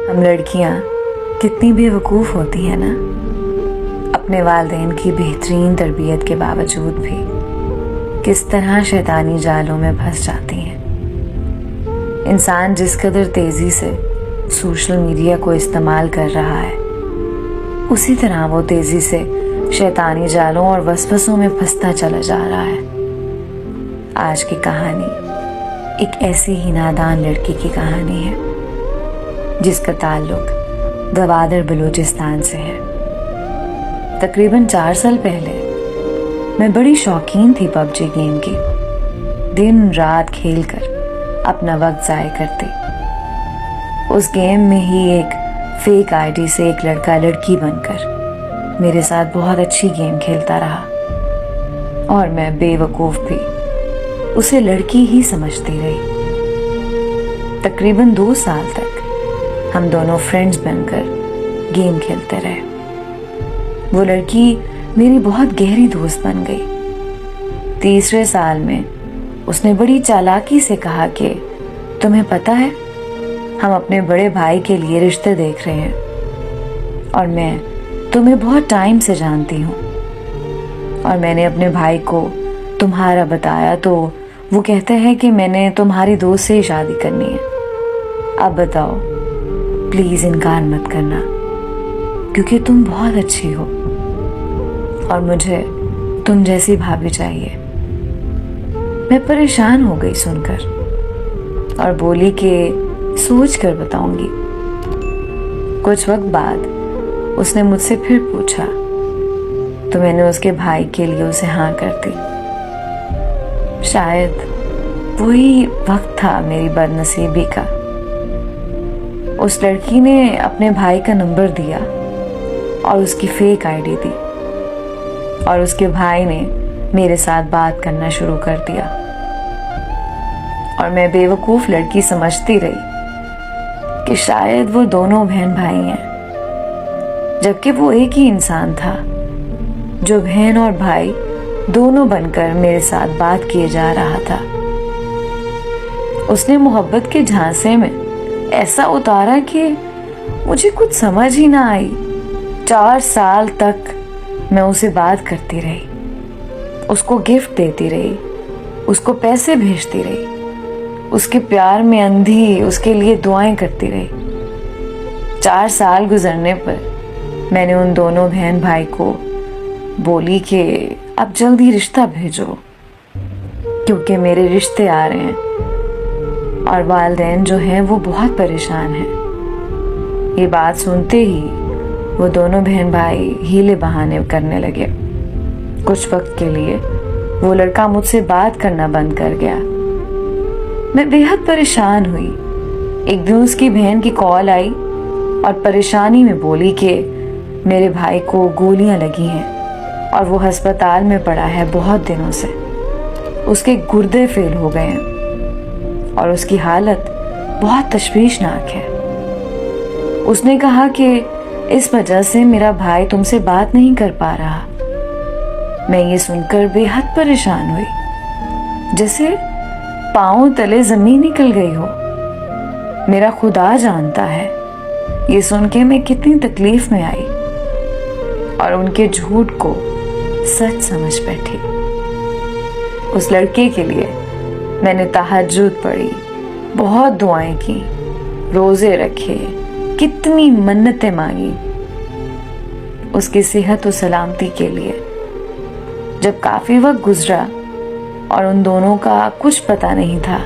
हम लड़कियां कितनी बेवकूफ़ होती हैं ना, अपने वालिदैन की बेहतरीन तरबियत के बावजूद भी किस तरह शैतानी जालों में फंस जाती हैं। इंसान जिस कदर तेज़ी से सोशल मीडिया को इस्तेमाल कर रहा है, उसी तरह वो तेज़ी से शैतानी जालों और वसवसों में फंसता चला जा रहा है। आज की कहानी एक ऐसी ही नादान लड़की की कहानी है जिसका ताल्लुक गवादर बलूचिस्तान से है। तकरीबन 4 साल पहले मैं बड़ी शौकीन थी पबजी गेम की। दिन रात खेलकर अपना वक्त ज़ाया करती। उस गेम में ही एक फेक आईडी से एक लड़का लड़की बनकर मेरे साथ बहुत अच्छी गेम खेलता रहा और मैं बेवकूफ़ भी उसे लड़की ही समझती रही। तकरीबन 2 साल तक हम दोनों फ्रेंड्स बनकर गेम खेलते रहे। वो लड़की मेरी बहुत गहरी दोस्त बन गई। 3रे साल में उसने बड़ी चालाकी से कहा कि तुम्हें पता है, हम अपने बड़े भाई के लिए रिश्ते देख रहे हैं और मैं तुम्हें बहुत टाइम से जानती हूँ। और मैंने अपने भाई को तुम्हारा बताया तो वो कहता है कि मैंने तुम्हारी दोस्त से ही शादी करनी है। अब बताओ, प्लीज़ इनकार मत करना क्योंकि तुम बहुत अच्छी हो और मुझे तुम जैसी भाभी चाहिए। मैं परेशान हो गई सुनकर और बोली कि सोच कर बताऊंगी। कुछ वक्त बाद उसने मुझसे फिर पूछा तो मैंने उसके भाई के लिए उसे हाँ कर दी। शायद वही वक्त था मेरी बदनसीबी का। उस लड़की ने अपने भाई का नंबर दिया और उसकी फेक आईडी दी और उसके भाई ने मेरे साथ बात करना शुरू कर दिया और मैं बेवकूफ़ लड़की समझती रही कि शायद वो दोनों बहन भाई हैं, जबकि वो एक ही इंसान था जो बहन और भाई दोनों बनकर मेरे साथ बात किए जा रहा था। उसने मोहब्बत के झांसे में ऐसा उतारा कि मुझे कुछ समझ ही ना आई। 4 साल तक मैं उसे बात करती रही, उसको गिफ्ट देती रही, उसको पैसे भेजती रही, उसके प्यार में अंधी उसके लिए दुआएं करती रही। 4 साल गुजरने पर मैंने उन दोनों बहन भाई को बोली कि अब जल्दी रिश्ता भेजो क्योंकि मेरे रिश्ते आ रहे हैं और वालिदैन जो हैं वो बहुत परेशान हैं। ये बात सुनते ही वो दोनों बहन भाई हीले बहाने करने लगे। कुछ वक्त के लिए वो लड़का मुझसे बात करना बंद कर गया। मैं बेहद परेशान हुई। एक दिन उसकी बहन की कॉल आई और परेशानी में बोली कि मेरे भाई को गोलियां लगी हैं और वो अस्पताल में पड़ा है बहुत दिनों से। उसके गुर्दे फेल हो गए हैं और उसकी हालत बहुत तशवीशनाक है। उसने कहा कि इस वजह से मेरा भाई तुमसे बात नहीं कर पा रहा। मैं ये सुनकर बेहद परेशान हुई, जैसे पांव तले जमीन निकल गई हो। मेरा खुदा जानता है ये सुन के मैं कितनी तकलीफ में आई और उनके झूठ को सच समझ बैठी। उस लड़के के लिए मैंने तहज्जुद पढ़ी, बहुत दुआएं की, रोजे रखे, कितनी मन्नतें मांगी उसकी सेहत और सलामती के लिए। जब काफी वक्त गुजरा और उन दोनों का कुछ पता नहीं था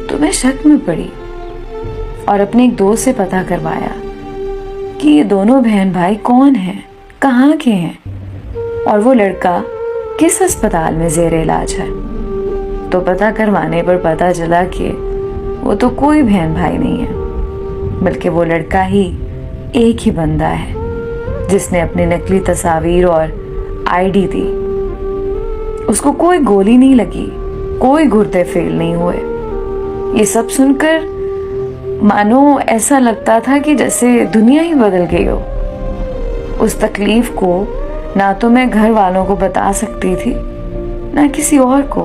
तो मैं शक में पड़ी और अपने एक दोस्त से पता करवाया कि ये दोनों बहन भाई कौन हैं, कहाँ के हैं और वो लड़का किस अस्पताल में ज़ेरे इलाज है। तो पता करवाने पर पता चला कि वो तो कोई बहन भाई नहीं है, बल्कि वो लड़का ही एक ही बंदा है जिसने अपनी नकली तस्वीर और आईडी दी। उसको कोई गोली नहीं लगी, कोई गुर्दे फेल नहीं हुए। ये सब सुनकर मानो ऐसा लगता था कि जैसे दुनिया ही बदल गई हो। उस तकलीफ को ना तो मैं घर वालों को बता सकती थी ना किसी और को।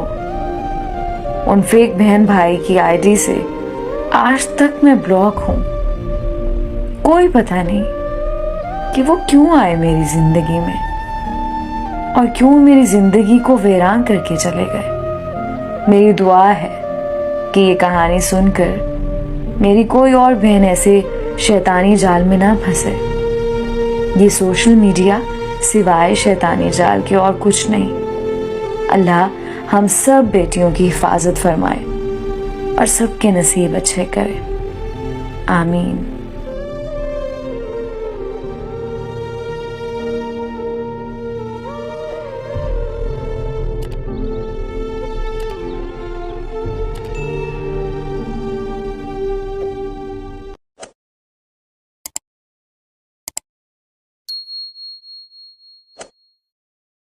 उन फेक बहन भाई की आईडी से आज तक मैं ब्लॉक हूँ कोई पता नहीं कि वो क्यों आए मेरी जिंदगी में और क्यों मेरी जिंदगी को वीरान करके चले गए। मेरी दुआ है कि ये कहानी सुनकर मेरी कोई और बहन ऐसे शैतानी जाल में ना फंसे। ये सोशल मीडिया सिवाय शैतानी जाल के और कुछ नहीं। अल्लाह हम सब बेटियों की हिफाजत फरमाए और सबके नसीब अच्छे करे। आमीन।